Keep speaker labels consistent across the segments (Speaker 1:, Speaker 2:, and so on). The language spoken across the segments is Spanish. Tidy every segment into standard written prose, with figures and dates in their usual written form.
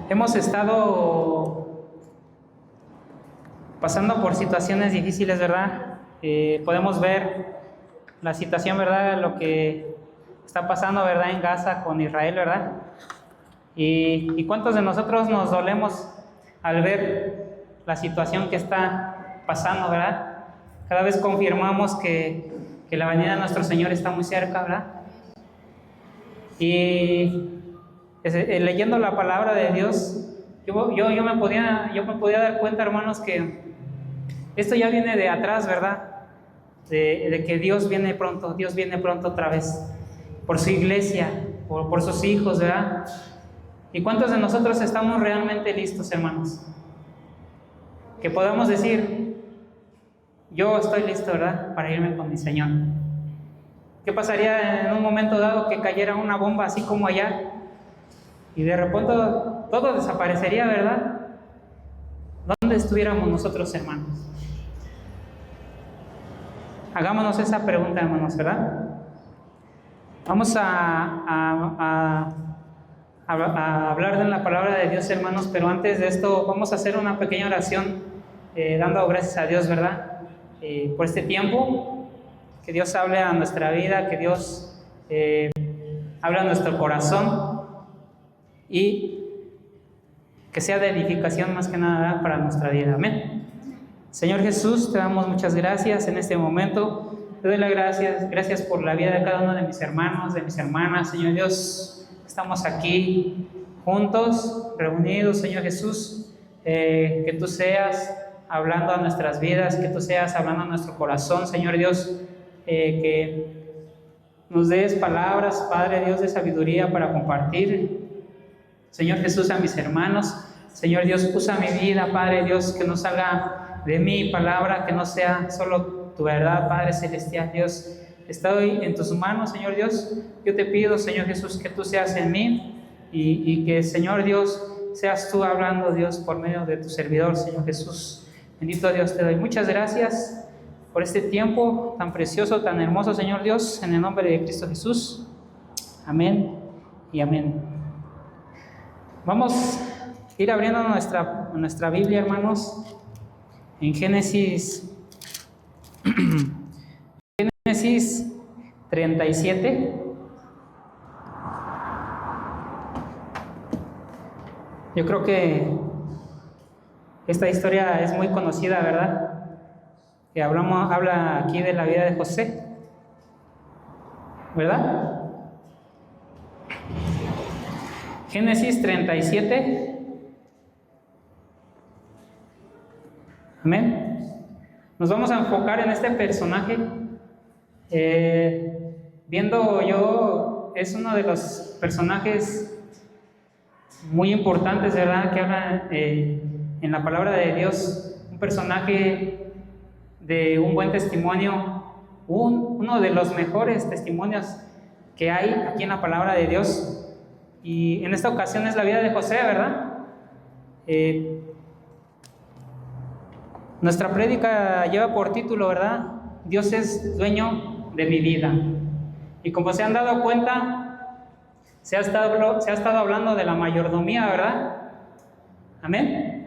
Speaker 1: Hemos estado pasando por situaciones difíciles, ¿verdad? Podemos ver la situación, ¿verdad? Lo que está pasando, ¿verdad? En Gaza con Israel, ¿verdad? Y cuántos de nosotros nos dolemos al ver la situación que está pasando, ¿verdad? Cada vez confirmamos que la venida de nuestro Señor está muy cerca, ¿verdad? Y leyendo la palabra de Dios, yo me podía dar cuenta, hermanos, que esto ya viene de atrás, ¿verdad? De que Dios viene pronto otra vez, por su iglesia, por sus hijos, ¿verdad? ¿Y cuántos de nosotros estamos realmente listos, hermanos? Que podamos decir, yo estoy listo, ¿verdad? Para irme con mi Señor. ¿Qué pasaría en un momento dado que cayera una bomba así como allá? Y de repente todo desaparecería, ¿verdad? ¿Dónde estuviéramos nosotros, hermanos? Hagámonos esa pregunta, hermanos, ¿verdad? Vamos a hablar de la palabra de Dios, hermanos, pero antes de esto vamos a hacer una pequeña oración, dando gracias a Dios, ¿verdad? Por este tiempo, que Dios hable a nuestra vida, que Dios hable a nuestro corazón y que sea de edificación más que nada para nuestra vida. Amén. Señor Jesús, te damos muchas gracias en este momento. Te doy las gracias por la vida de cada uno de mis hermanos, de mis hermanas. Señor Dios, estamos aquí juntos, reunidos, Señor Jesús. Que tú seas hablando a nuestras vidas, que tú seas hablando a nuestro corazón, Señor Dios. Que nos des palabras, Padre Dios, de sabiduría para compartir, Señor Jesús, a mis hermanos. Señor Dios, usa mi vida, Padre Dios, que no salga de mi palabra, que no sea solo tu verdad, Padre Celestial. Dios, estoy en tus manos, Señor Dios. Yo te pido, Señor Jesús, que tú seas en mí y que, Señor Dios, seas tú hablando, Dios, por medio de tu servidor, Señor Jesús. Bendito Dios, te doy muchas gracias por este tiempo tan precioso, tan hermoso, Señor Dios, en el nombre de Cristo Jesús. Amén y amén. Vamos a ir abriendo nuestra Biblia, hermanos, en Génesis 37. Yo creo que esta historia es muy conocida, ¿verdad? Que habla aquí de la vida de José, ¿verdad? Génesis 37. Amén. Nos vamos a enfocar en este personaje. Viendo yo, es uno de los personajes muy importantes, ¿verdad? Que habla en la palabra de Dios. Un personaje de un buen testimonio, uno de los mejores testimonios que hay aquí en la palabra de Dios. Y en esta ocasión es la vida de José, ¿verdad? Nuestra prédica lleva por título, ¿verdad? Dios es dueño de mi vida. Y como se han dado cuenta, se ha estado hablando de la mayordomía, ¿verdad? Amén.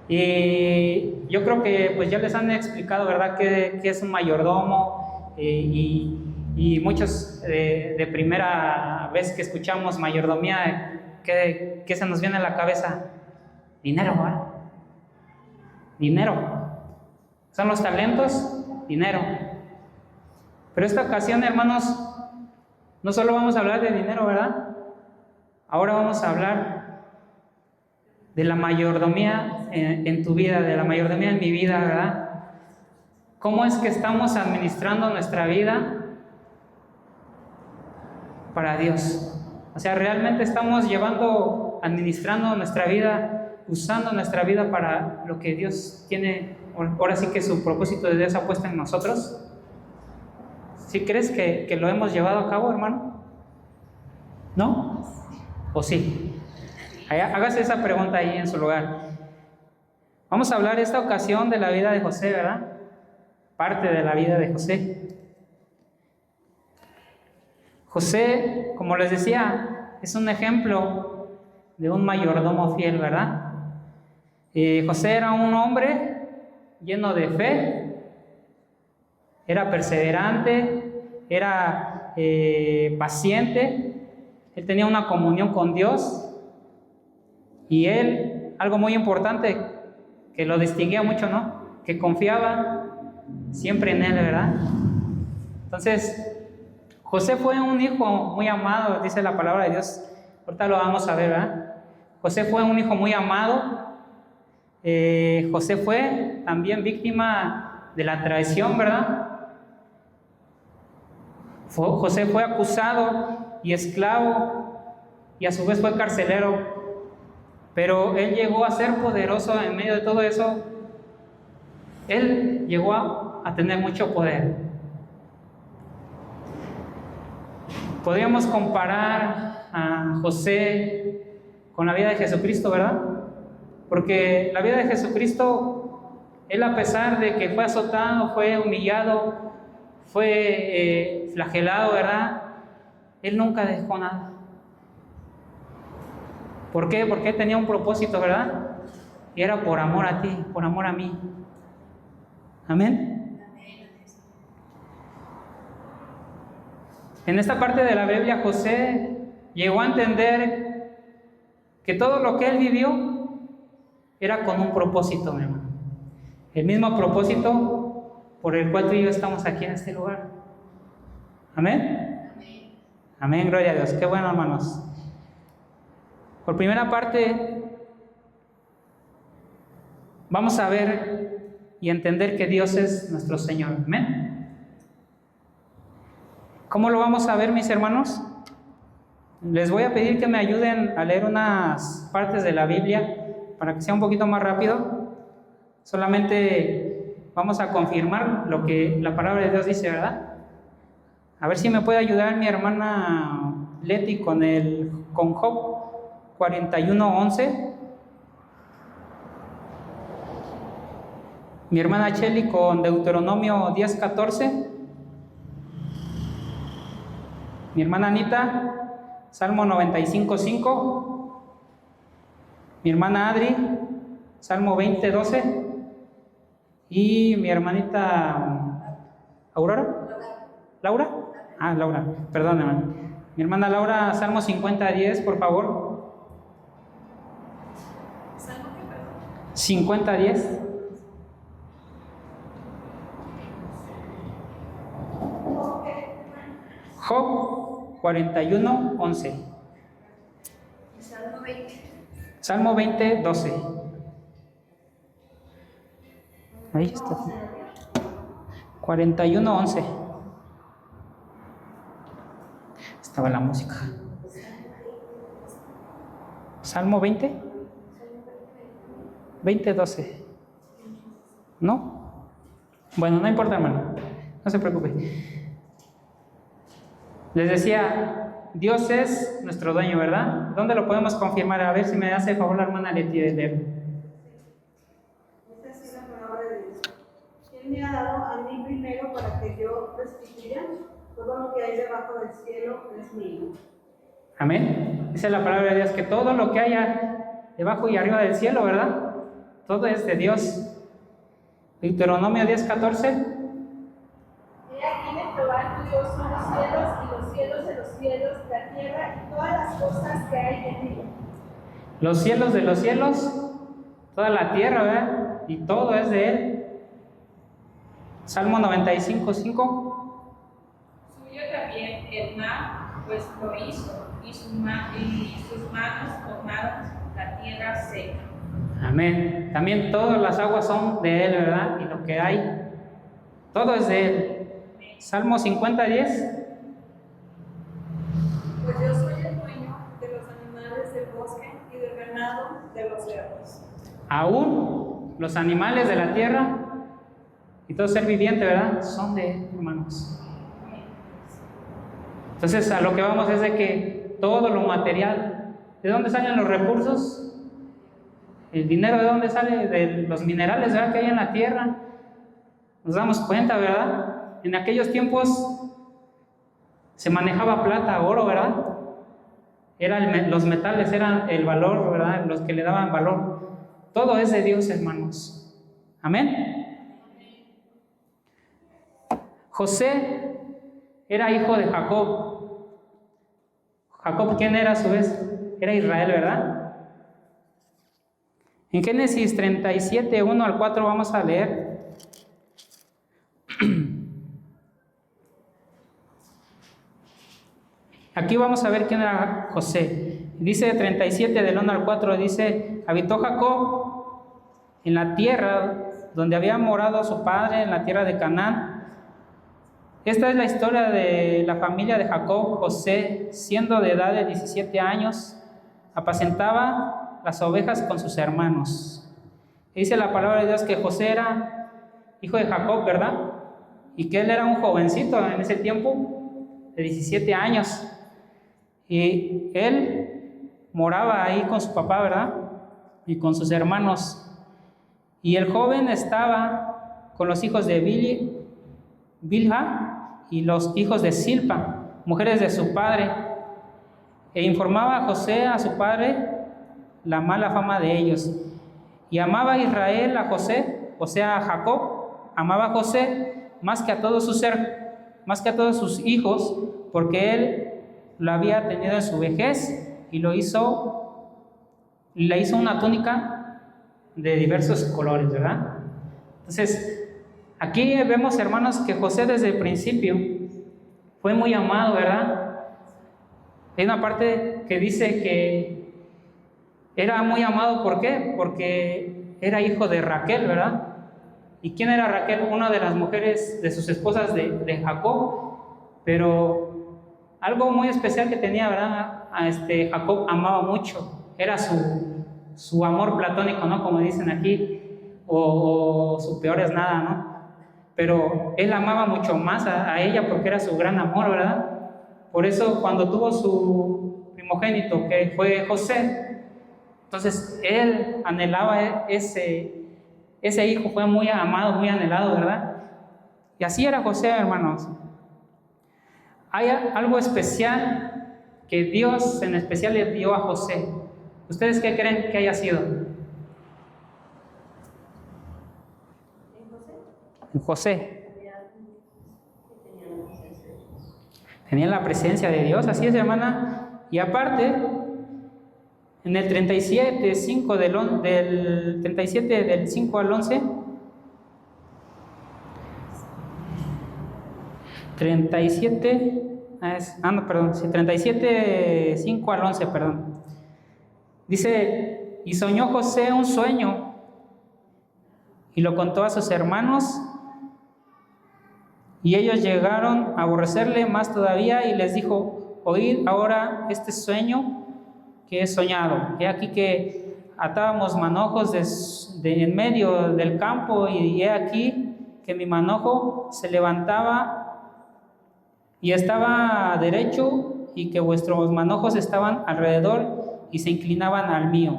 Speaker 1: Y yo creo que pues ya les han explicado, ¿verdad?, qué es un mayordomo, y muchos de primera vez que escuchamos mayordomía, ¿qué se nos viene a la cabeza? Dinero, ¿verdad? Dinero. Son los talentos, dinero. Pero esta ocasión, hermanos, no solo vamos a hablar de dinero, ¿verdad? Ahora vamos a hablar de la mayordomía en tu vida, de la mayordomía en mi vida, ¿verdad? ¿Cómo es que estamos administrando nuestra vida para Dios? O sea, ¿realmente estamos administrando nuestra vida, usando nuestra vida para lo que Dios tiene, ahora sí que su propósito de Dios ha puesto en nosotros? ¿Sí crees que lo hemos llevado a cabo, hermano? ¿No? ¿O sí? Hágase esa pregunta ahí en su lugar. Vamos a hablar esta ocasión de la vida de José, ¿verdad? Parte de la vida de José. José, como les decía, es un ejemplo de un mayordomo fiel, ¿verdad? José era un hombre lleno de fe, era perseverante, era paciente, él tenía una comunión con Dios y él, algo muy importante que lo distinguía mucho, ¿no? Que confiaba siempre en él, ¿verdad? Entonces, José fue un hijo muy amado, dice la palabra de Dios. Ahorita lo vamos a ver, ¿verdad? José fue un hijo muy amado. José fue también víctima de la traición, ¿verdad? José fue acusado y esclavo y a su vez fue carcelero. Pero él llegó a ser poderoso en medio de todo eso. Él llegó a tener mucho poder. Podríamos comparar a José con la vida de Jesucristo, ¿verdad? Porque la vida de Jesucristo, él a pesar de que fue azotado, fue humillado, fue flagelado, ¿verdad? Él nunca dejó nada. ¿Por qué? Porque él tenía un propósito, ¿verdad? Y era por amor a ti, por amor a mí. Amén. En esta parte de la Biblia, José llegó a entender que todo lo que él vivió era con un propósito, mi hermano. El mismo propósito por el cual tú y yo estamos aquí en este lugar. Amén. Amén, gloria a Dios. Qué bueno, hermanos. Por primera parte, vamos a ver y entender que Dios es nuestro Señor. Amén. ¿Cómo lo vamos a ver, mis hermanos? Les voy a pedir que me ayuden a leer unas partes de la Biblia para que sea un poquito más rápido. Solamente vamos a confirmar lo que la palabra de Dios dice, ¿verdad? A ver si me puede ayudar mi hermana Leti con Job 41:11. Mi hermana Cheli con Deuteronomio 10:14. Mi hermana Anita, Salmo 95:5. Mi hermana Adri, Salmo 20:12. Y mi hermanita Aurora. ¿Laura? Ah, Laura, perdón, hermano. Mi hermana Laura, Salmo 50:10, por favor. ¿Salmo qué, perdón? 50:10. Job 41:11. Salmo 20:12. Ahí está. 41:11. Estaba la música. Salmo 20:12. ¿No? Bueno, no importa, hermano. No se preocupe. Les decía, Dios es nuestro dueño, ¿verdad? ¿Dónde lo podemos confirmar? A ver si me hace favor la hermana Leti de leer.
Speaker 2: Esta es la palabra de Dios. Él me ha dado a mí primero para que yo restituya todo lo que hay debajo del cielo es mío.
Speaker 1: Amén. Esa es la palabra de Dios, que todo lo que haya debajo y arriba del cielo, ¿verdad? Todo es de Dios. Deuteronomio 10:14.
Speaker 2: He aquí de Jehová tu Dios son los cielos y los cielos de los cielos, la tierra y todas las cosas que hay en ella.
Speaker 1: Los cielos de los cielos, toda la tierra, ¿verdad? Y todo es de Él. Salmo 95:5.
Speaker 3: Suyo también el mar, pues lo hizo, y sus manos formaron la tierra seca.
Speaker 1: Amén. También todas las aguas son de Él, ¿verdad? Y lo que hay, todo es de Él. Salmo 50:10.
Speaker 2: Pues yo soy el dueño de los animales del bosque y del ganado de los cerdos.
Speaker 1: Aún los animales de la tierra y todo ser viviente, ¿verdad? Son de Él, hermanos. Entonces, a lo que vamos es de que todo lo material, ¿de dónde salen los recursos? El dinero, ¿de dónde sale? De los minerales, ¿verdad? Que hay en la tierra. Nos damos cuenta, ¿verdad? En aquellos tiempos se manejaba plata, oro, ¿verdad? Los metales eran el valor, ¿verdad? Los que le daban valor. Todo es de Dios, hermanos. Amén. José era hijo de Jacob. Jacob, ¿quién era a su vez? Era Israel, ¿verdad? En Génesis 37, 1 al 4 vamos a leer. Aquí vamos a ver quién era José. Dice 37 del 1 al 4, dice: habitó Jacob en la tierra donde había morado su padre, en la tierra de Canaán. Esta es la historia de la familia de Jacob. José, siendo de edad de 17 años, apacentaba las ovejas con sus hermanos. Dice la palabra de Dios que José era hijo de Jacob, ¿verdad? Y que él era un jovencito en ese tiempo, de 17 años. Y él moraba ahí con su papá, ¿verdad? Y con sus hermanos. Y el joven estaba con los hijos de Bilha y los hijos de Silpa, mujeres de su padre, e informaba a José, a su padre, la mala fama de ellos. Y amaba a Israel a José, o sea, a Jacob, amaba a José más que a todos sus hijos, porque él lo había tenido en su vejez y le hizo una túnica de diversos colores, ¿verdad? Entonces, aquí vemos, hermanos, que José desde el principio fue muy amado, ¿verdad? Hay una parte que dice que era muy amado, ¿por qué? Porque era hijo de Raquel, ¿verdad? ¿Y quién era Raquel? Una de las mujeres de sus esposas de Jacob. Pero algo muy especial que tenía, ¿verdad? Jacob amaba mucho. Era su amor platónico, ¿no? Como dicen aquí, o su peor es nada, ¿no? Pero él amaba mucho más a ella porque era su gran amor, ¿verdad? Por eso cuando tuvo su primogénito, que fue José, entonces él anhelaba ese hijo, fue muy amado, muy anhelado, ¿verdad? Y así era José, hermanos. Hay algo especial que Dios en especial le dio a José. ¿Ustedes qué creen que haya sido? En José. Tenía la presencia de Dios, así es, hermana. Y aparte, en el 37, 5 del 37 del 5 al 11, 37, 5 al 11, perdón. Dice: y soñó José un sueño, y lo contó a sus hermanos, y ellos llegaron a aborrecerle más todavía, y les dijo: oíd ahora este sueño que he soñado. He aquí que atábamos manojos en medio del campo, y he aquí que mi manojo se levantaba y estaba derecho, y que vuestros manojos estaban alrededor y se inclinaban al mío.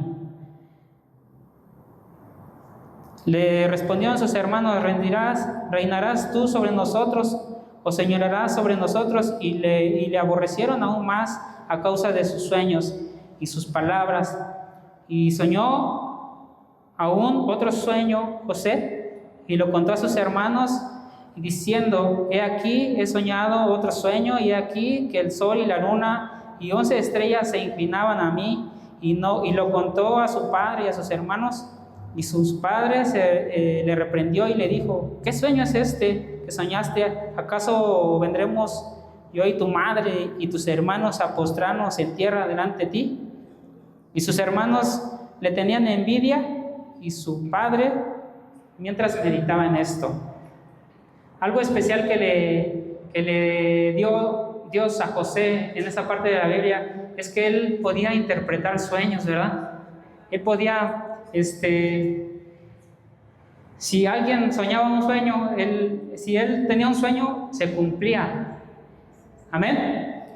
Speaker 1: Le respondieron sus hermanos: ¿reinarás tú sobre nosotros o señorarás sobre nosotros? Y le aborrecieron aún más a causa de sus sueños y sus palabras. Y soñó aún otro sueño José, y lo contó a sus hermanos, diciendo: he aquí, he soñado otro sueño, y he aquí que el sol y la luna y 11 estrellas se inclinaban a mí. Y lo contó a su padre y a sus hermanos. Y sus padres le reprendió y le dijo: ¿qué sueño es este que soñaste? ¿Acaso vendremos yo y tu madre y tus hermanos a postrarnos en tierra delante de ti? Y sus hermanos le tenían envidia, y su padre, mientras meditaba en esto. Algo especial que le dio Dios a José en esta parte de la Biblia es que él podía interpretar sueños, ¿verdad? Él podía, si alguien soñaba un sueño, si él tenía un sueño, se cumplía. Amén.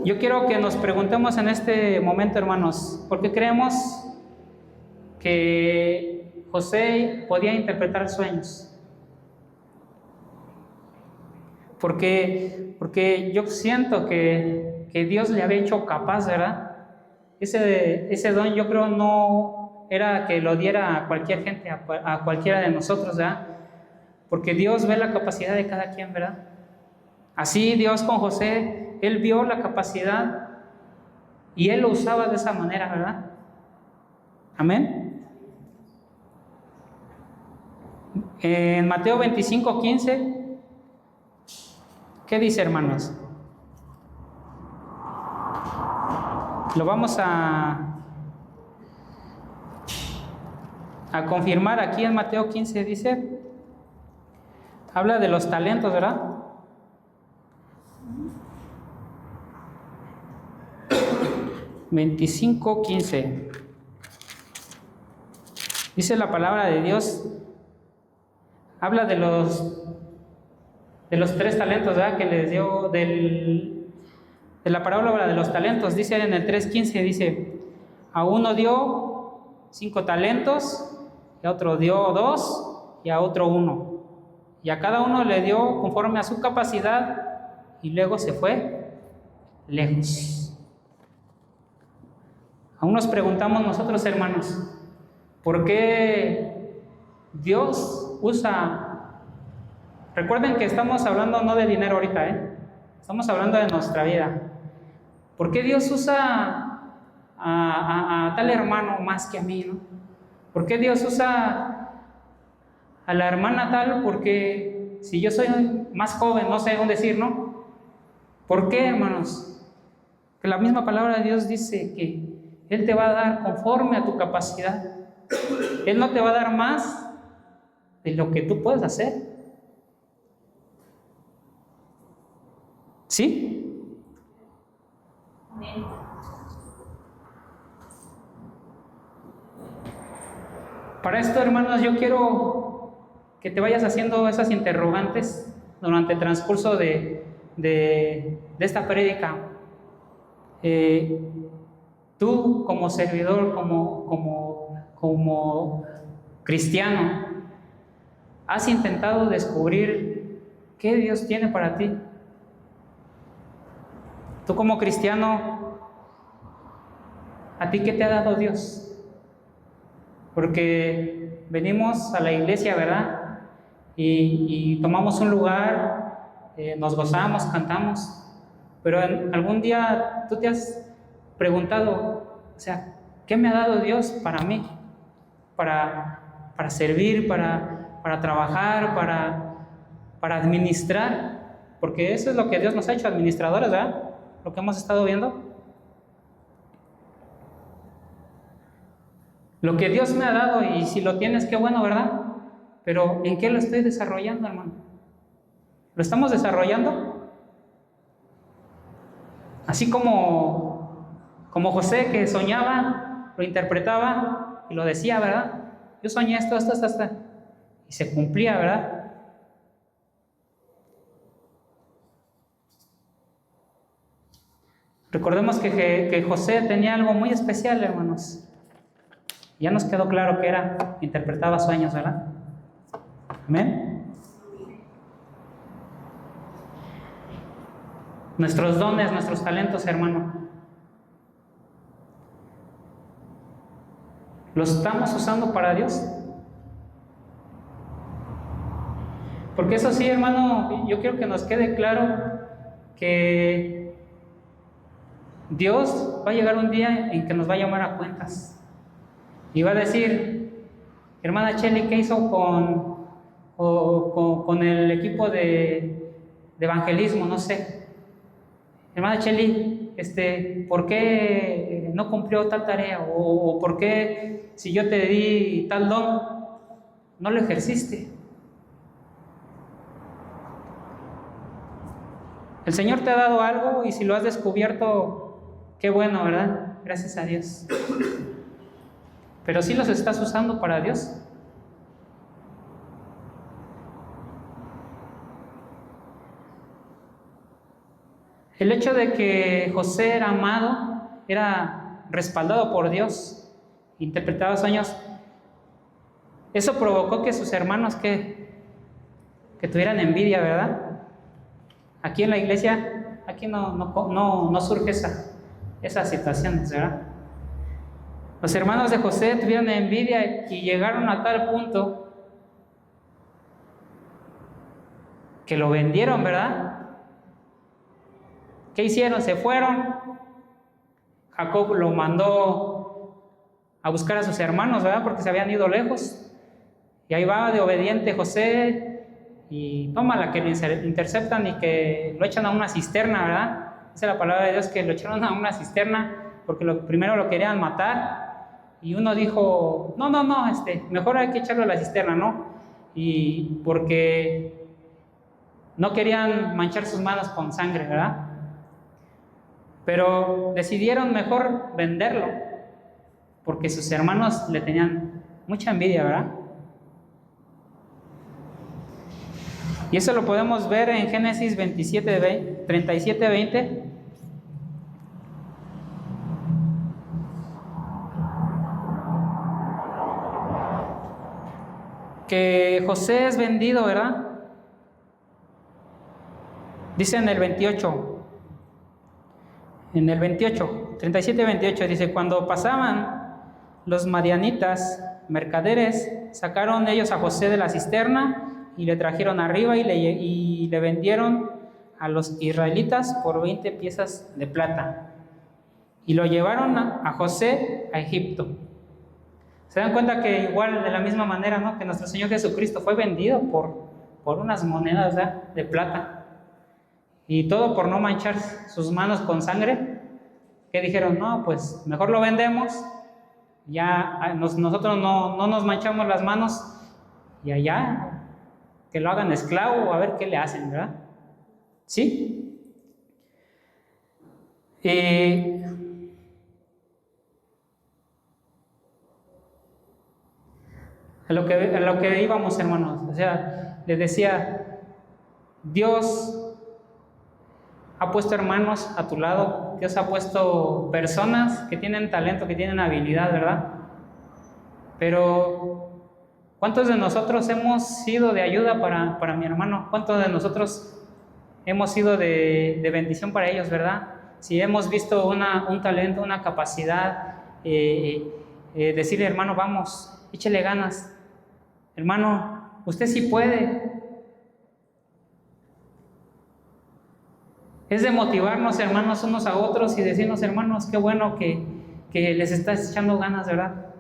Speaker 1: Yo quiero que nos preguntemos en este momento, hermanos, ¿por qué creemos que José podía interpretar sueños? Porque yo siento que Dios le había hecho capaz, ¿verdad? Ese don yo creo no era que lo diera a cualquier gente, a cualquiera de nosotros, ¿verdad? Porque Dios ve la capacidad de cada quien, ¿verdad? Así Dios con José, Él vio la capacidad y Él lo usaba de esa manera, ¿verdad? Amén. En Mateo 25:15, ¿qué dice, hermanos? Lo vamos a confirmar aquí en Mateo 15, dice, habla de los talentos, ¿verdad? (25:15) dice la palabra de Dios, habla de los 3 talentos, ¿verdad? Que les dio de la parábola de los talentos. Dice en el 3:15, dice, a uno dio 5 talentos, y a otro dio 2, y a otro 1. Y a cada uno le dio conforme a su capacidad, y luego se fue lejos. Aún nos preguntamos nosotros, hermanos, ¿por qué Dios usa? Recuerden que estamos hablando no de dinero ahorita, estamos hablando de nuestra vida. ¿Por qué Dios usa a tal hermano más que a mí, no? ¿Por qué Dios usa a la hermana tal? Porque si yo soy más joven, no sé dónde decir, ¿no? ¿Por qué, hermanos? Que la misma palabra de Dios dice que Él te va a dar conforme a tu capacidad. Él no te va a dar más de lo que tú puedes hacer. ¿Sí?
Speaker 3: Amén.
Speaker 1: Para esto, hermanos, yo quiero que te vayas haciendo esas interrogantes durante el transcurso de esta prédica. Tú como servidor, como cristiano, ¿has intentado descubrir qué Dios tiene para ti? Tú como cristiano, ¿a ti qué te ha dado Dios? Porque venimos a la iglesia, ¿verdad? Y tomamos un lugar, nos gozamos, cantamos, pero algún día tú te has preguntado, o sea, ¿qué me ha dado Dios para mí? Para servir, para trabajar, para administrar, porque eso es lo que Dios nos ha hecho, administradores, ¿verdad? Lo que hemos estado viendo. Lo que Dios me ha dado, y si lo tienes, qué bueno, ¿verdad? Pero ¿en qué lo estoy desarrollando, hermano? ¿Lo estamos desarrollando? Así como José, que soñaba, lo interpretaba y lo decía, ¿verdad? Yo soñé esto, y se cumplía, ¿verdad? Recordemos que José tenía algo muy especial, hermanos. Ya nos quedó claro que interpretaba sueños, ¿verdad? Amén. Nuestros dones, nuestros talentos, hermano, ¿los estamos usando para Dios? Porque eso sí, hermano, yo quiero que nos quede claro que Dios va a llegar un día en que nos va a llamar a cuentas. Y va a decir, hermana Cheli, ¿qué hizo con el equipo de evangelismo? No sé. Hermana Cheli, ¿por qué no cumplió tal tarea? ¿O por qué, si yo te di tal don, no lo ejerciste? El Señor te ha dado algo, y si lo has descubierto, qué bueno, ¿verdad? Gracias a Dios. Pero ¿sí los estás usando para Dios? El hecho de que José era amado, era respaldado por Dios, interpretaba sueños, eso provocó que sus hermanos que tuvieran envidia, ¿verdad? Aquí en la iglesia, aquí no surge esa situación, ¿verdad? Los hermanos de José tuvieron envidia y llegaron a tal punto que lo vendieron, ¿verdad? ¿Qué hicieron? Se fueron. Jacob lo mandó a buscar a sus hermanos, ¿verdad? Porque se habían ido lejos. Y ahí va de obediente José y toma la que lo interceptan y que lo echan a una cisterna, ¿verdad? Esa es la palabra de Dios, que lo echaron a una cisterna porque primero lo querían matar. Y uno dijo, no, mejor hay que echarlo a la cisterna, ¿no? Y porque no querían manchar sus manos con sangre, ¿verdad? Pero decidieron mejor venderlo, porque sus hermanos le tenían mucha envidia, ¿verdad? Y eso lo podemos ver en Génesis 37:20. Que José es vendido, ¿verdad? Dice en el 28, 37:28, dice: cuando pasaban los madianitas, mercaderes, sacaron ellos a José de la cisterna y le trajeron arriba y le vendieron a los israelitas por 20 piezas de plata. Y lo llevaron a José a Egipto. Se dan cuenta que igual de la misma manera, ¿no?, que nuestro Señor Jesucristo fue vendido por unas monedas, ¿verdad?, de plata. Y todo por no manchar sus manos con sangre. Que dijeron, no, pues mejor lo vendemos. Ya nosotros no nos manchamos las manos. Y allá, que lo hagan esclavo, a ver qué le hacen, ¿verdad? ¿Sí? A lo que íbamos, hermanos. O sea, les decía, Dios ha puesto hermanos a tu lado. Dios ha puesto personas que tienen talento, que tienen habilidad, ¿verdad? Pero ¿cuántos de nosotros hemos sido de ayuda para mi hermano? ¿Cuántos de nosotros hemos sido de bendición para ellos, verdad? Si hemos visto un talento, una capacidad, decirle, hermano, vamos, échele ganas. Hermano, usted sí puede. Es de motivarnos, hermanos, unos a otros y decirnos, hermanos, qué bueno que les estás echando ganas, ¿verdad?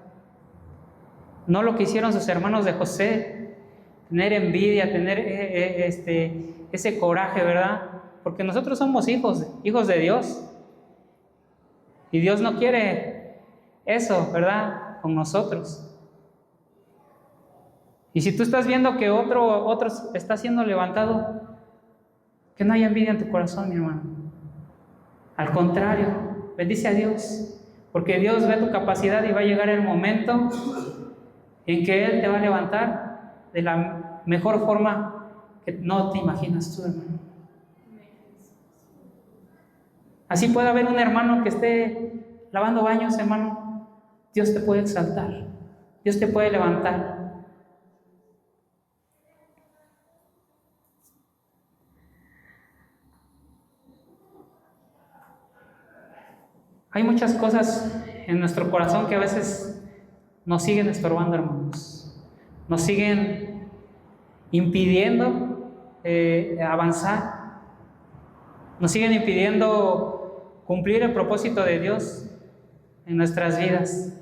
Speaker 1: No lo que hicieron sus hermanos de José, tener envidia, tener ese coraje, ¿verdad? Porque nosotros somos hijos de Dios. Y Dios no quiere eso, ¿verdad?, con nosotros. Y si tú estás viendo que otro está siendo levantado, que no haya envidia en tu corazón, mi hermano. Al contrario, bendice a Dios, porque Dios ve tu capacidad y va a llegar el momento en que Él te va a levantar de la mejor forma que no te imaginas tú, hermano. Así puede haber un hermano que esté lavando baños, hermano. Dios te puede exaltar, Dios te puede levantar. Hay muchas cosas en nuestro corazón que a veces nos siguen estorbando, hermanos. Nos siguen impidiendo avanzar. Nos siguen impidiendo cumplir el propósito de Dios en nuestras vidas.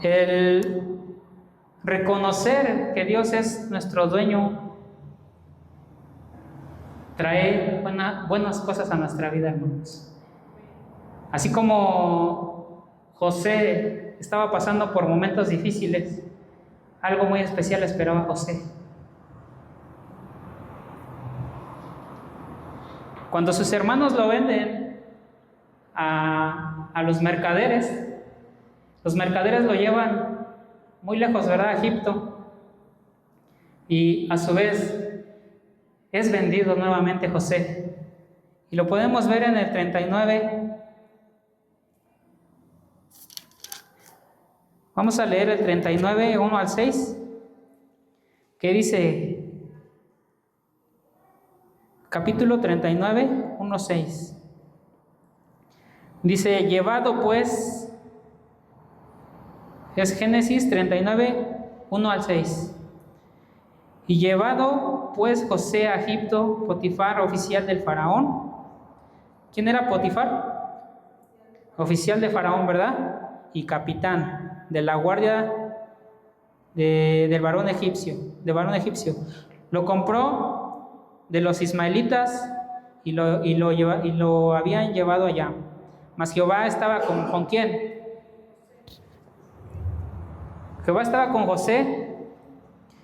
Speaker 1: El reconocer que Dios es nuestro dueño trae buenas cosas a nuestra vida, hermanos. Así como José estaba pasando por momentos difíciles, algo muy especial esperaba a José. Cuando sus hermanos lo venden a los mercaderes lo llevan muy lejos, ¿verdad?, a Egipto. Y a su vez es vendido nuevamente José. Y lo podemos ver en el 39. Vamos a leer el 39, 1 al 6. ¿Qué dice? Capítulo 39, 1:6. Dice, llevado pues, es Génesis 39, 1-6. Y llevado pues José a Egipto, Potifar, oficial del faraón. ¿Quién era Potifar? Oficial de faraón, ¿verdad? Y capitán de la guardia del varón egipcio, Lo compró de los ismaelitas y lo habían llevado allá. Mas Jehová estaba ¿con quién? Jehová estaba con José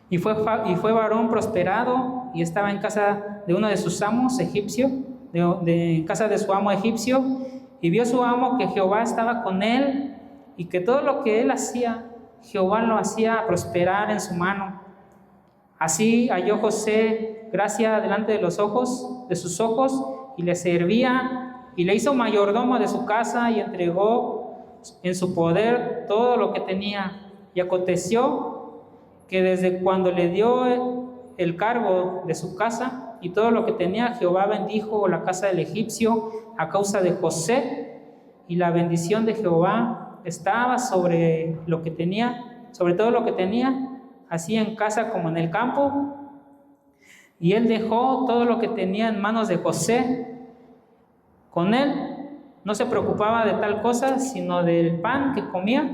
Speaker 1: y fue varón prosperado y estaba en casa de uno de sus amos egipcio, en casa de su amo egipcio, y vio su amo que Jehová estaba con él y que todo lo que él hacía, Jehová lo hacía prosperar en su mano. Así halló José gracia delante de sus ojos, y le servía, y le hizo mayordomo de su casa, y entregó en su poder todo lo que tenía. Y aconteció que desde cuando le dio el cargo de su casa y todo lo que tenía, Jehová bendijo la casa del egipcio a causa de José, y la bendición de Jehová estaba sobre lo que tenía, sobre todo lo que tenía, así en casa como en el campo. Y él dejó todo lo que tenía en manos de José. Con él no se preocupaba de tal cosa, sino del pan que comía.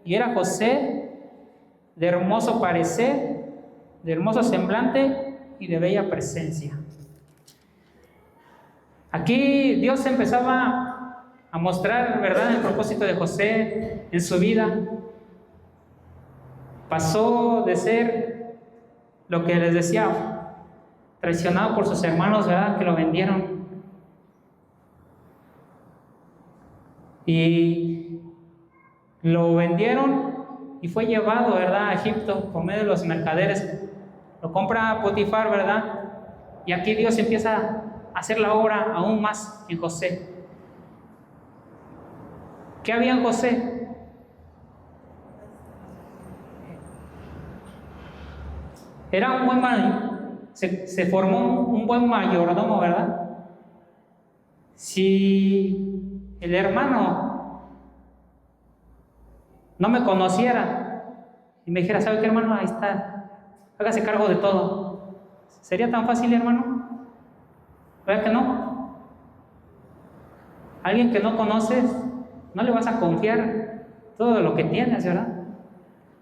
Speaker 1: Y era José de hermoso parecer, de hermoso semblante y de bella presencia. Aquí Dios empezaba a mostrar, ¿verdad?, el propósito de José en su vida. Pasó de ser lo que les decía, traicionado por sus hermanos, ¿verdad?, que lo vendieron. Y lo vendieron y fue llevado, ¿verdad?, a Egipto por medio de los mercaderes. Lo compra Potifar, ¿verdad? Y aquí Dios empieza a hacer la obra aún más en José. ¿Qué había en José? Era un buen se formó un buen mayordomo, ¿verdad? Si el hermano no me conociera y me dijera, ¿sabe qué, hermano? Ahí está, hágase cargo de todo. ¿Sería tan fácil, hermano? ¿Verdad que no? Alguien que no conoces, no le vas a confiar todo lo que tienes, ¿verdad?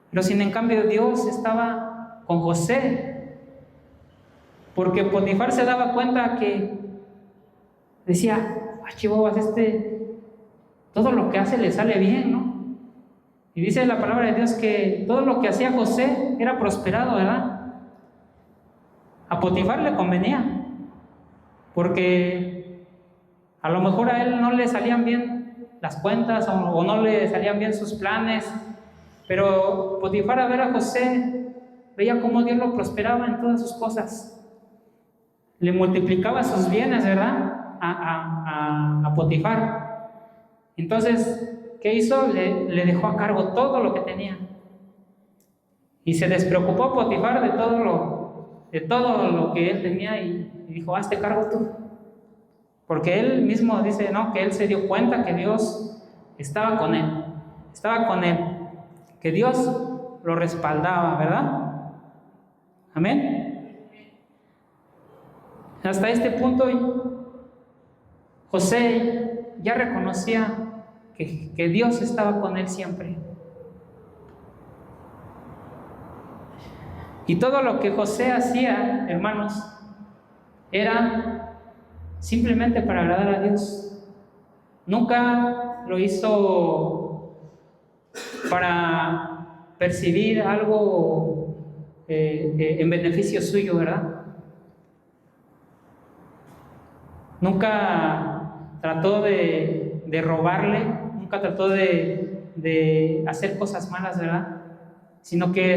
Speaker 1: Pero sin en cambio Dios estaba con José, porque Potifar se daba cuenta que decía, chivobas, todo lo que hace le sale bien, ¿no? Y dice la palabra de Dios que todo lo que hacía José era prosperado, ¿verdad? A Potifar le convenía, porque a lo mejor a él no le salían bien las cuentas o no le salían bien sus planes, pero Potifar, a ver a José, veía cómo Dios lo prosperaba en todas sus cosas. Le multiplicaba sus bienes, ¿verdad?, a Potifar. Entonces, ¿qué hizo? Le dejó a cargo todo lo que tenía. Y se despreocupó Potifar de todo lo que él tenía y dijo, hazte cargo tú. Porque él mismo dice, ¿no?, que él se dio cuenta que Dios estaba con él, que Dios lo respaldaba, ¿verdad? Amén. Hasta este punto, José ya reconocía que Dios estaba con él siempre. Y todo lo que José hacía, hermanos, era simplemente para agradar a Dios. Nunca lo hizo para percibir algo en beneficio suyo, ¿verdad? Nunca trató de robarle, nunca trató de hacer cosas malas, ¿verdad? Sino que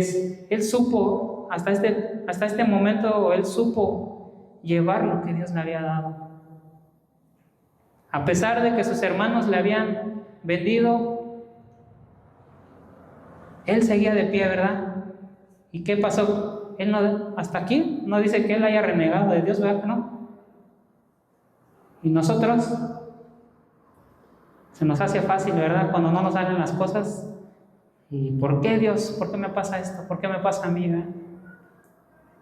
Speaker 1: él supo, hasta este momento, él supo llevar lo que Dios le había dado. A pesar de que sus hermanos le habían vendido, él seguía de pie, ¿verdad? ¿Y qué pasó? él no, hasta aquí no dice que él haya renegado de Dios, ¿verdad que no? Y nosotros, se nos hace fácil, ¿verdad? Cuando no nos salen las cosas. ¿Y por qué, Dios? ¿Por qué me pasa esto? ¿Por qué me pasa a mí? ¿Verdad?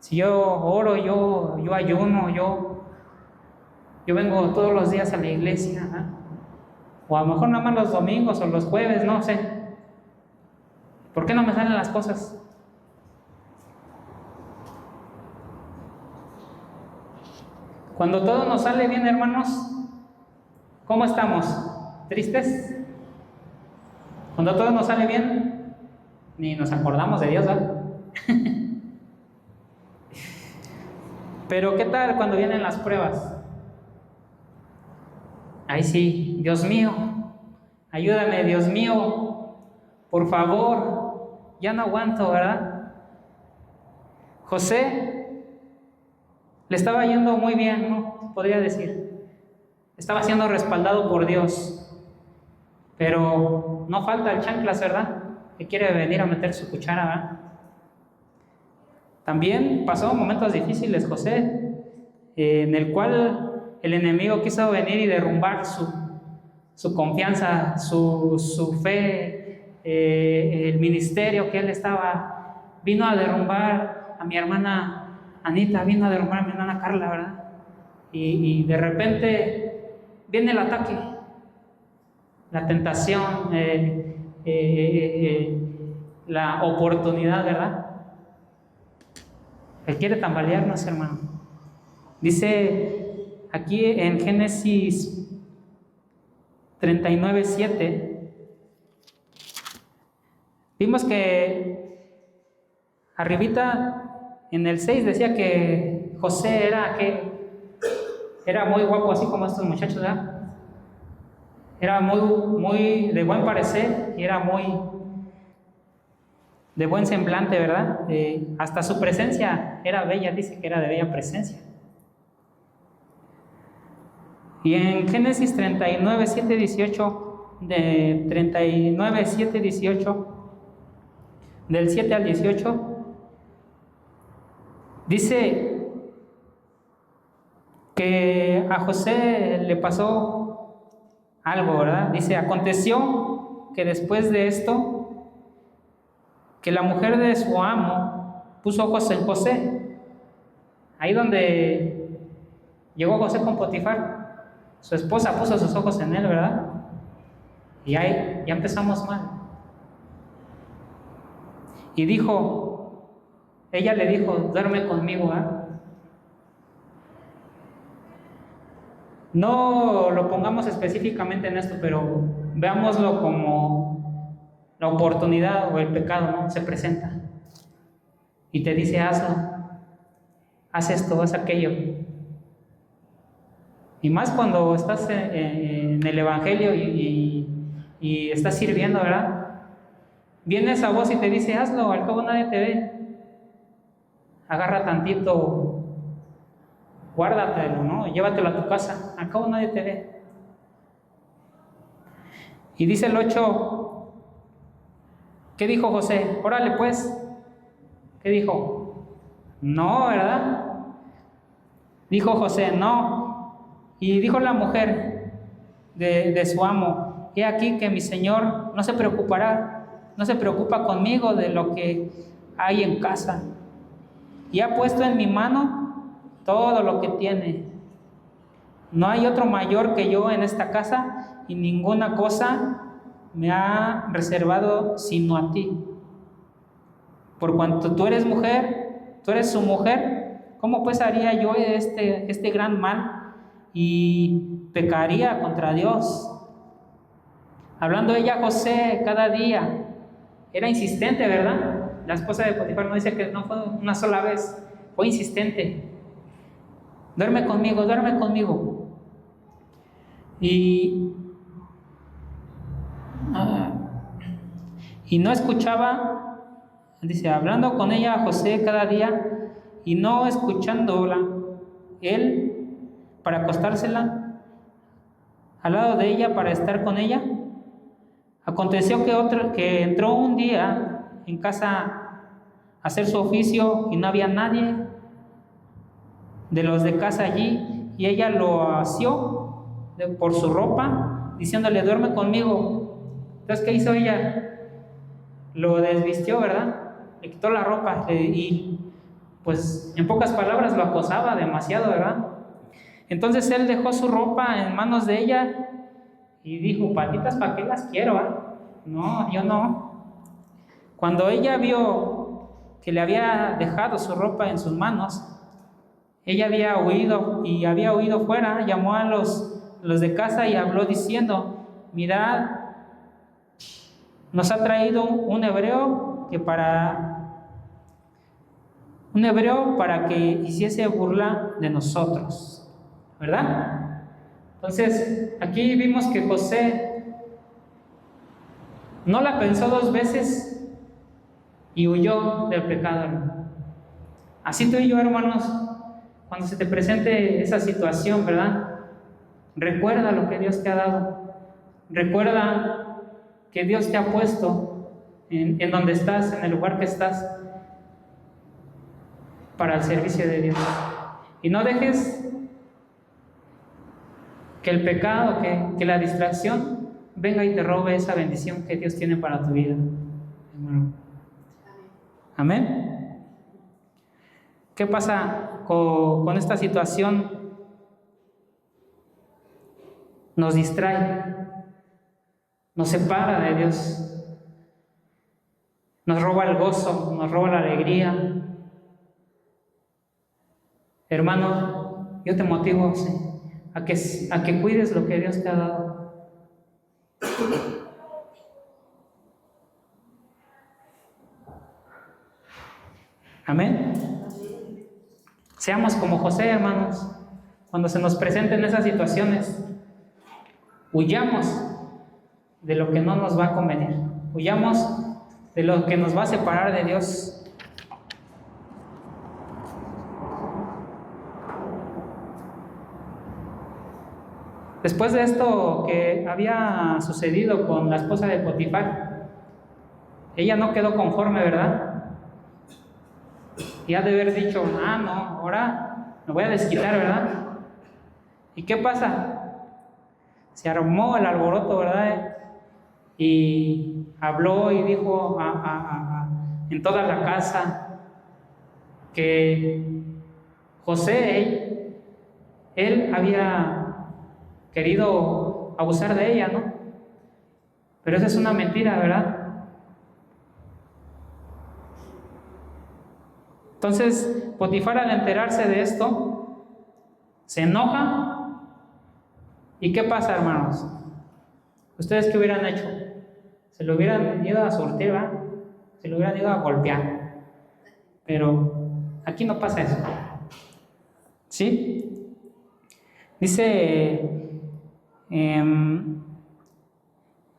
Speaker 1: Si yo oro, yo ayuno, yo vengo todos los días a la iglesia, ¿verdad? O a lo mejor nada más los domingos o los jueves, no sé. ¿Por qué no me salen las cosas? Cuando todo nos sale bien, hermanos, ¿cómo estamos? ¿Tristes? Cuando todo nos sale bien, ni nos acordamos de Dios, ¿verdad? Pero ¿qué tal cuando vienen las pruebas? Ay sí, Dios mío, ayúdame, Dios mío, por favor, ya no aguanto, ¿verdad? José le estaba yendo muy bien, ¿no? Podría decir. Estaba siendo respaldado por Dios. Pero no falta el chanclas, ¿verdad? Que quiere venir a meter su cuchara, ¿verdad? También pasó momentos difíciles José, en el cual el enemigo quiso venir y derrumbar su confianza, su fe, el ministerio que él estaba. Vino a derrumbar a mi hermana Anita, vino a derrumbar a mi hermana Carla, ¿verdad? Y de repente viene el ataque, la tentación, la oportunidad, ¿verdad? Él quiere tambalearnos, hermano. Dice aquí en Génesis 39:7, vimos que arribita en el 6 decía que José era muy guapo, así como estos muchachos, ¿verdad? Era muy de buen parecer y era muy de buen semblante, ¿verdad? Hasta su presencia era bella, dice que era de bella presencia. Y en Génesis 39:7-18, de 39:7-18, del 7 al 18, dice que a José le pasó algo, ¿verdad? Dice, aconteció que después de esto, que la mujer de su amo puso ojos en José. Ahí donde llegó José con Potifar, su esposa puso sus ojos en él, ¿verdad? Y ahí ya empezamos mal. Y ella le dijo, duerme conmigo, ¿eh? No lo pongamos específicamente en esto, pero veámoslo como la oportunidad o el pecado, ¿no? Se presenta y te dice, hazlo, haz esto, haz aquello. Y más cuando estás en el Evangelio y estás sirviendo, ¿verdad? Viene esa voz y te dice, hazlo, al cabo nadie te ve. Agarra tantito, guárdatelo, ¿no? Llévatelo a tu casa, al cabo nadie te ve. Y dice el 8, ¿qué dijo José? Órale pues, ¿qué dijo? No, ¿verdad? Dijo José, no. Y dijo la mujer de su amo, he aquí que mi señor no se preocupa conmigo de lo que hay en casa, y ha puesto en mi mano todo lo que tiene. No hay otro mayor que yo en esta casa, y ninguna cosa me ha reservado sino a ti. Por cuanto tú eres mujer, tú eres su mujer, ¿cómo pues haría yo este gran mal? Y pecaría contra Dios. Hablando ella a José cada día, era insistente, ¿verdad? La esposa de Potifar no dice que no fue una sola vez, fue insistente. Duerme conmigo, duerme conmigo. Y no escuchaba, dice, hablando con ella a José cada día y no escuchándola, él para acostársela al lado de ella para estar con ella. Aconteció que entró un día en casa hacer su oficio y no había nadie de los de casa allí, y ella lo asió por su ropa, diciéndole: duerme conmigo. Entonces, ¿qué hizo ella? Lo desvistió, ¿verdad? Le quitó la ropa y pues en pocas palabras lo acosaba demasiado, ¿verdad? Entonces él dejó su ropa en manos de ella y dijo: patitas, ¿para qué las quiero? No, yo no. Cuando ella vio que le había dejado su ropa en sus manos, ella había huido fuera, llamó a los de casa y habló diciendo: mirad, nos ha traído un hebreo para que hiciese burla de nosotros, ¿verdad? Entonces, aquí vimos que José no la pensó dos veces y huyó del pecado, hermano. Así tú y yo, hermanos, cuando se te presente esa situación, ¿verdad? Recuerda lo que Dios te ha dado. Recuerda que Dios te ha puesto en donde estás, en el lugar que estás, para el servicio de Dios. Y no dejes que el pecado, que la distracción venga y te robe esa bendición que Dios tiene para tu vida, hermano. Amén. ¿Qué pasa con esta situación? Nos distrae, nos separa de Dios, nos roba el gozo, nos roba la alegría. Hermano, yo te motivo a que cuides lo que Dios te ha dado. Amén. Seamos como José, hermanos. Cuando se nos presenten esas situaciones, huyamos de lo que no nos va a convenir. Huyamos de lo que nos va a separar de Dios. Después de esto que había sucedido con la esposa de Potifar, ella no quedó conforme, ¿verdad? Y ha de haber dicho: no, ahora me voy a desquitar, ¿verdad? ¿Y qué pasa? Se armó el alboroto, ¿verdad? Y habló y dijo en toda la casa que José, él había querido abusar de ella, ¿no? Pero esa es una mentira, ¿verdad? Entonces, Potifar, al enterarse de esto, se enoja. ¿Y qué pasa, hermanos? ¿Ustedes qué hubieran hecho? Se lo hubieran ido a surtir, ¿verdad? Se lo hubieran ido a golpear. Pero aquí no pasa eso. ¿Sí? Dice en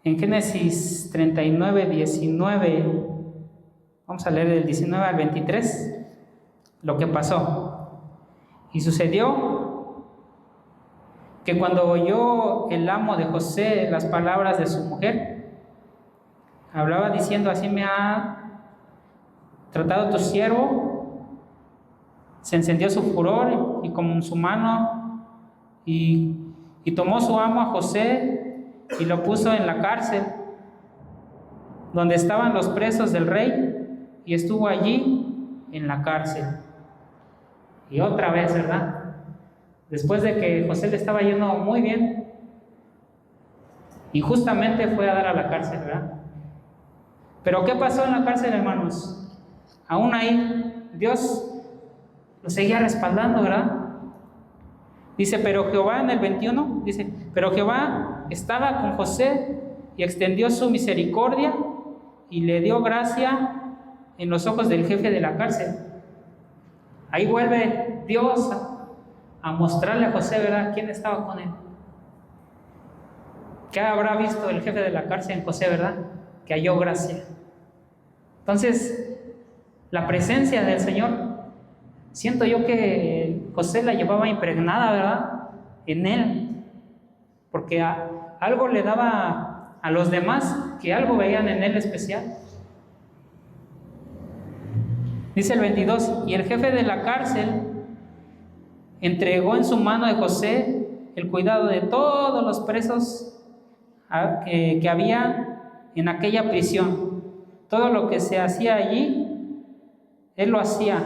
Speaker 1: Génesis 39, 19, vamos a leer del 19 al 23, lo que pasó. Y sucedió que cuando oyó el amo de José las palabras de su mujer, hablaba diciendo: así me ha tratado tu siervo, se encendió su furor y con su mano y tomó su amo a José y lo puso en la cárcel donde estaban los presos del rey, y estuvo allí en la cárcel. Y otra vez, ¿verdad? Después de que José le estaba yendo muy bien, injustamente fue a dar a la cárcel, ¿verdad? Pero ¿qué pasó en la cárcel, hermanos? Aún ahí Dios lo seguía respaldando, ¿verdad? Dice: pero Jehová, en el 21, dice: pero Jehová estaba con José y extendió su misericordia y le dio gracia en los ojos del jefe de la cárcel. Ahí vuelve Dios a mostrarle a José, ¿verdad?, quién estaba con él. ¿Qué habrá visto el jefe de la cárcel en José, verdad? Que halló gracia. Entonces, la presencia del Señor, siento yo que José la llevaba impregnada, ¿verdad?, en él, porque algo le daba a los demás, que algo veían en él especial. Dice el 22, y el jefe de la cárcel entregó en su mano de José el cuidado de todos los presos que había en aquella prisión. Todo lo que se hacía allí, él lo hacía.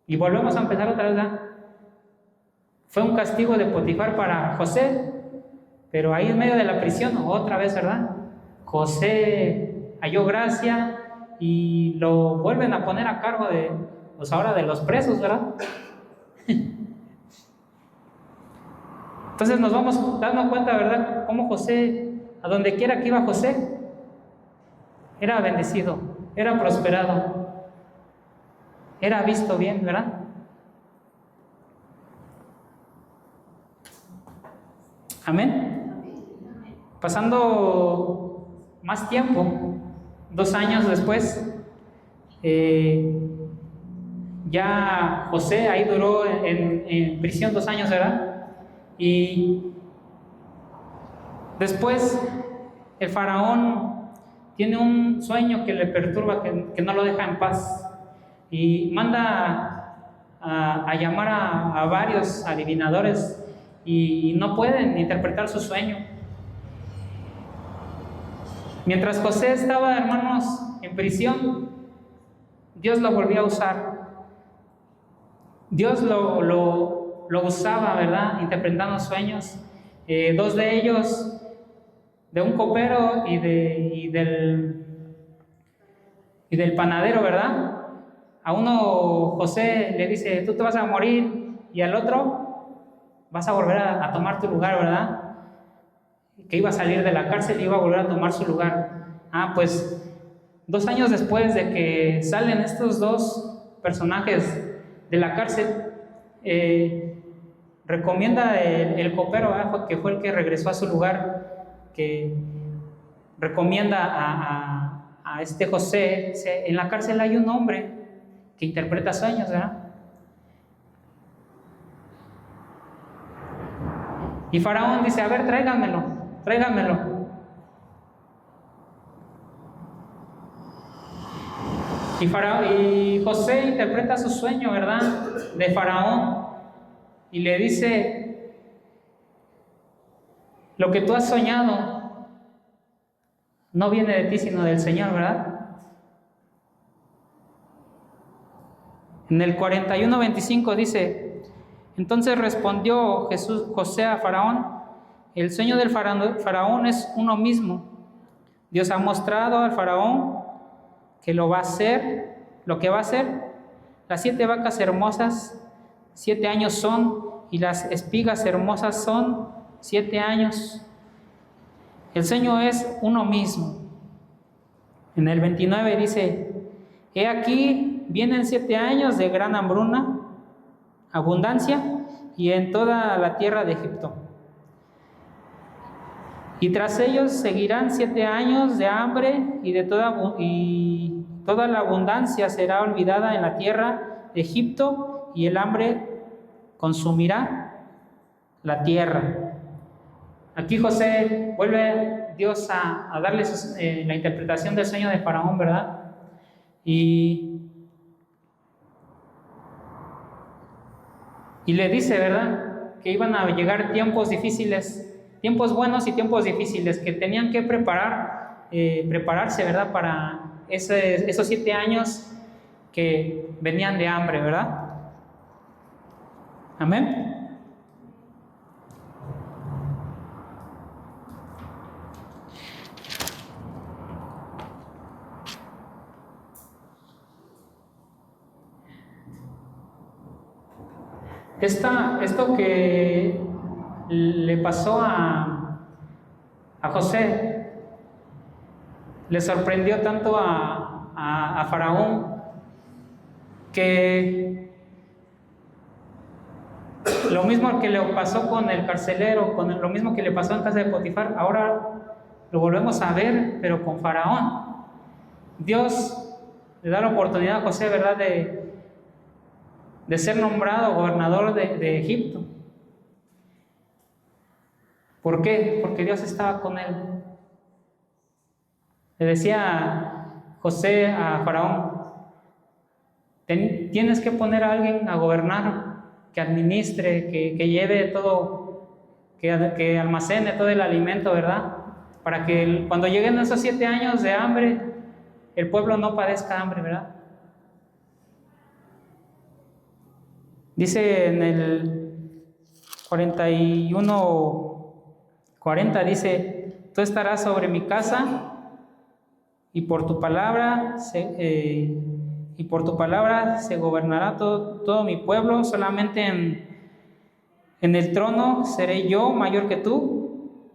Speaker 1: Y volvemos a empezar otra vez, ¿verdad? Fue un castigo de Potifar para José, pero ahí en medio de la prisión, otra vez, ¿verdad? José halló gracia y lo vuelven a poner a cargo de, pues ahora de los presos, ¿verdad? Entonces nos vamos dando cuenta, ¿verdad? Cómo José, a donde quiera que iba José, era bendecido, era prosperado, era visto bien, ¿verdad? Amén. Pasando más tiempo, 2 años después, ya José ahí duró en prisión 2 años, ¿verdad? Y después el faraón tiene un sueño que le perturba, que no lo deja en paz, y manda a llamar a varios adivinadores y no pueden interpretar su sueño. Mientras José estaba, hermanos, en prisión, Dios lo volvió a usar. Dios lo usaba, ¿verdad? Interpretando sueños. 2 de ellos, de un copero y del panadero, ¿verdad? A uno José le dice, tú te vas a morir, y al otro vas a volver a tomar tu lugar, ¿verdad? Que iba a salir de la cárcel y iba a volver a tomar su lugar. Pues 2 años después de que salen estos 2 personajes de la cárcel, recomienda el copero, ¿verdad? Que fue el que regresó a su lugar, que recomienda a este José. Dice, en la cárcel hay un hombre que interpreta sueños, ¿verdad? Y Faraón dice, a ver, tráiganmelo. Y José interpreta su sueño, ¿verdad? De Faraón. Y le dice, lo que tú has soñado no viene de ti, sino del Señor, ¿verdad? En el 41:25 dice, entonces respondió José a Faraón, el sueño del faraón es uno mismo. Dios ha mostrado al faraón que lo que va a hacer. Las 7 vacas hermosas, 7 años son, y las espigas hermosas son 7 años. El sueño es uno mismo. En el 29 dice, he aquí, vienen 7 años de gran hambruna, abundancia, y en toda la tierra de Egipto. Y tras ellos seguirán 7 años de hambre, y toda la abundancia será olvidada en la tierra de Egipto, y el hambre consumirá la tierra. Aquí José vuelve Dios a darle la interpretación del sueño de Faraón, ¿verdad? Y le dice, ¿verdad?, que iban a llegar tiempos difíciles, tiempos buenos y tiempos difíciles, que tenían que prepararse, ¿verdad?, para esos 7 años que venían de hambre, ¿verdad? Amén. Esto que le pasó a José le sorprendió tanto a Faraón, que lo mismo que le pasó con el carcelero, lo mismo que le pasó en casa de Potifar, ahora lo volvemos a ver, pero con Faraón. Dios le da la oportunidad a José, ¿verdad?, de ser nombrado gobernador de Egipto. ¿Por qué? Porque Dios estaba con él. Le decía José a Faraón, Tienes que poner a alguien a gobernar, que administre, que lleve todo, que almacene todo el alimento, ¿verdad? Para que cuando lleguen esos 7 años de hambre, el pueblo no padezca hambre, ¿verdad? Dice en el 41:40, dice: tú estarás sobre mi casa, y por tu palabra se gobernará todo mi pueblo. Solamente en el trono seré yo mayor que tú.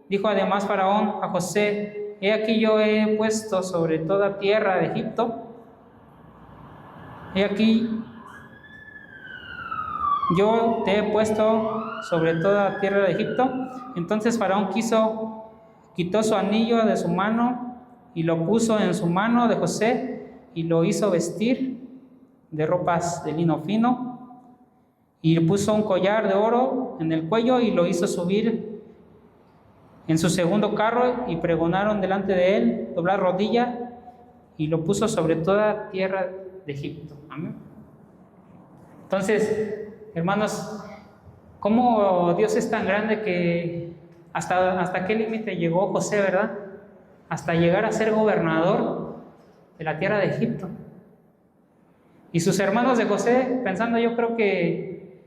Speaker 1: Dijo además Faraón a José: he aquí yo he puesto sobre toda tierra de Egipto. He aquí yo te he puesto sobre toda tierra de Egipto. Entonces Faraón quitó su anillo de su mano y lo puso en su mano de José, y lo hizo vestir de ropas de lino fino, y le puso un collar de oro en el cuello, y lo hizo subir en su segundo carro, y pregonaron delante de él doblar rodilla, y lo puso sobre toda tierra de Egipto. Amén. Entonces, hermanos, ¿cómo Dios es tan grande que hasta qué límite llegó José, verdad? Hasta llegar a ser gobernador de la tierra de Egipto. Y sus hermanos de José, pensando, yo creo que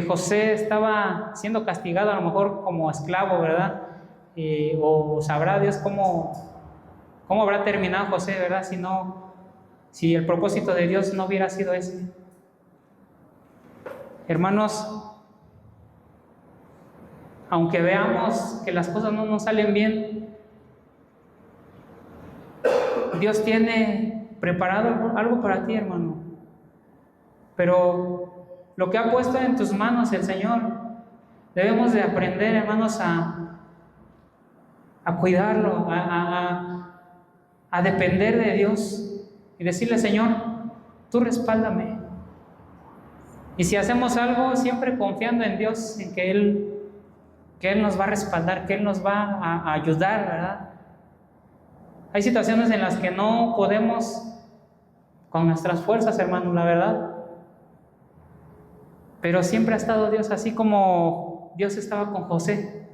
Speaker 1: José estaba siendo castigado a lo mejor como esclavo, ¿verdad? O sabrá Dios cómo habrá terminado José, ¿verdad? Si el propósito de Dios no hubiera sido ese. Hermanos, aunque veamos que las cosas no nos salen bien, Dios tiene preparado algo para ti, hermano. Pero lo que ha puesto en tus manos el Señor, debemos de aprender, hermanos, a cuidarlo, a depender de Dios y decirle: Señor, tú respáldame. Y si hacemos algo, siempre confiando en Dios, en que Él nos va a respaldar, que Él nos va a ayudar, ¿verdad? Hay situaciones en las que no podemos con nuestras fuerzas, hermano, la verdad. Pero siempre ha estado Dios, así como Dios estaba con José.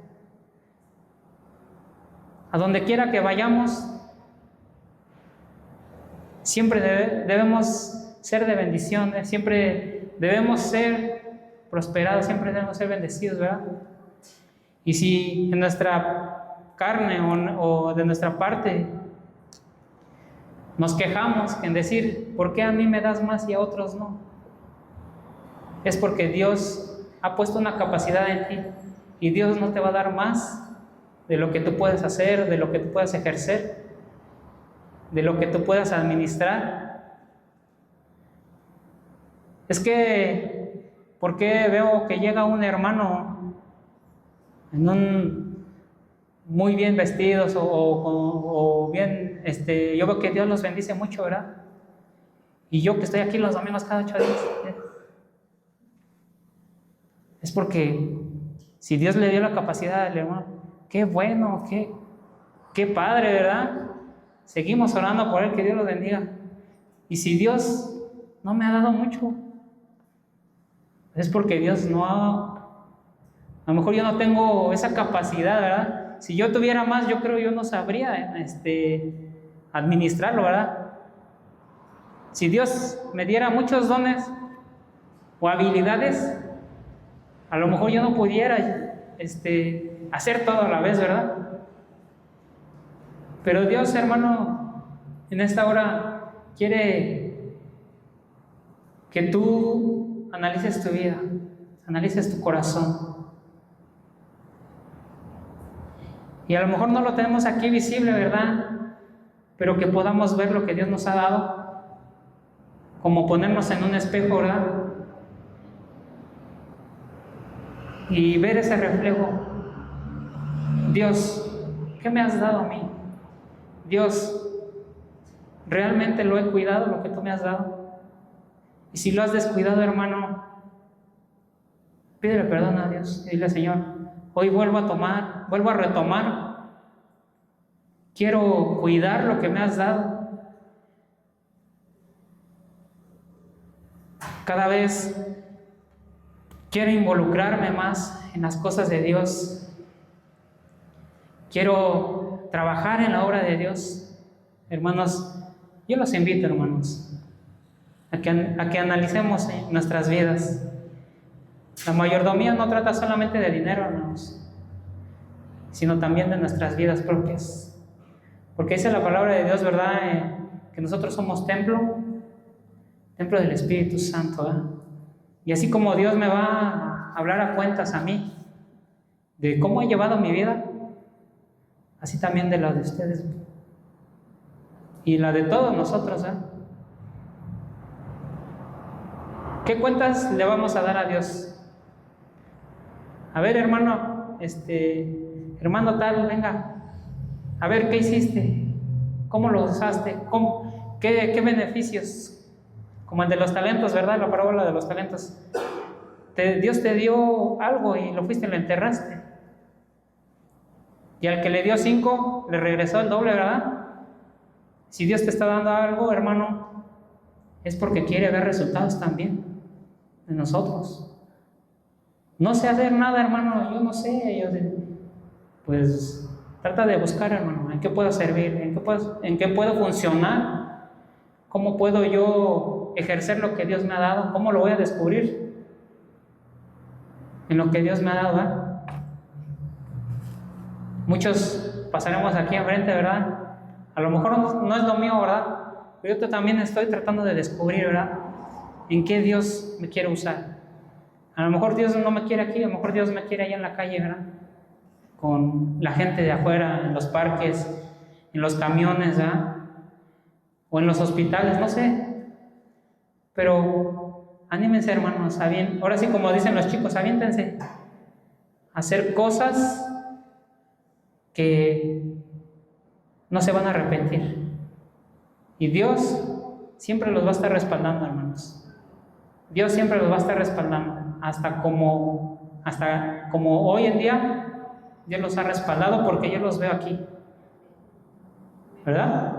Speaker 1: A donde quiera que vayamos, siempre debemos ser de bendición, siempre debemos ser prosperados, siempre debemos ser bendecidos, ¿verdad? Y si en nuestra carne o de nuestra parte nos quejamos en decir: ¿por qué a mí me das más y a otros no? Es porque Dios ha puesto una capacidad en ti, y Dios no te va a dar más de lo que tú puedes hacer, de lo que tú puedas ejercer, de lo que tú puedas administrar. Es que, ¿por qué veo que llega un hermano muy bien vestidos o bien, yo veo que Dios los bendice mucho, ¿verdad? Y yo que estoy aquí los domingos cada 8 días, es porque si Dios le dio la capacidad al hermano, qué bueno, qué padre, ¿verdad? Seguimos orando por él, que Dios lo bendiga. Y si Dios no me ha dado mucho, es porque Dios a lo mejor yo no tengo esa capacidad, ¿verdad? Si yo tuviera más, yo creo yo no sabría administrarlo, ¿verdad? Si Dios me diera muchos dones o habilidades, a lo mejor yo no pudiera hacer todo a la vez, ¿verdad? Pero Dios, hermano, en esta hora quiere que tú analices tu vida, analices tu corazón. Y a lo mejor no lo tenemos aquí visible, ¿verdad? Pero que podamos ver lo que Dios nos ha dado, como ponernos en un espejo, ¿verdad? Y ver ese reflejo. Dios, ¿qué me has dado a mí? Dios, ¿realmente lo he cuidado, lo que tú me has dado? Y si lo has descuidado, hermano, pídele perdón a Dios y dile: Señor, hoy vuelvo a retomar, quiero cuidar lo que me has dado. Cada vez quiero involucrarme más en las cosas de Dios. Quiero trabajar en la obra de Dios. Hermanos, yo los invito, hermanos, a que analicemos nuestras vidas. La mayordomía no trata solamente de dinero, hermanos, sino también de nuestras vidas propias. Porque dice la palabra de Dios, ¿verdad? Que nosotros somos templo del Espíritu Santo, ¿eh? Y así como Dios me va a hablar a cuentas a mí de cómo he llevado mi vida, así también de la de ustedes y la de todos nosotros, ¿eh? ¿Qué cuentas le vamos a dar a Dios? A ver, hermano, hermano tal, venga, a ver, ¿qué hiciste? ¿Cómo lo usaste? ¿Qué beneficios? Como el de los talentos, ¿verdad? La parábola de los talentos. Dios te dio algo y lo fuiste y lo enterraste. Y al que le dio 5, le regresó el doble, ¿verdad? Si Dios te está dando algo, hermano, es porque quiere ver resultados también de nosotros. No sé hacer nada, hermano, yo no sé. Pues trata de buscar, hermano, en qué puedo servir, en qué puedo funcionar, cómo puedo yo ejercer lo que Dios me ha dado, cómo lo voy a descubrir en lo que Dios me ha dado, ¿verdad? Muchos pasaremos aquí enfrente, ¿verdad? A lo mejor no es lo mío, ¿verdad? Pero yo también estoy tratando de descubrir, ¿verdad? En qué Dios me quiere usar. A lo mejor Dios no me quiere aquí, a lo mejor Dios me quiere allá en la calle, ¿verdad? Con la gente de afuera, en los parques, en los camiones, ¿verdad? O en los hospitales, no sé. Pero anímense, hermanos, ahora sí, como dicen los chicos, aviéntense a hacer cosas que no se van a arrepentir. Y Dios siempre los va a estar respaldando, hermanos. Dios siempre los va a estar respaldando, hasta como hoy en día Dios los ha respaldado, porque yo los veo aquí, ¿verdad?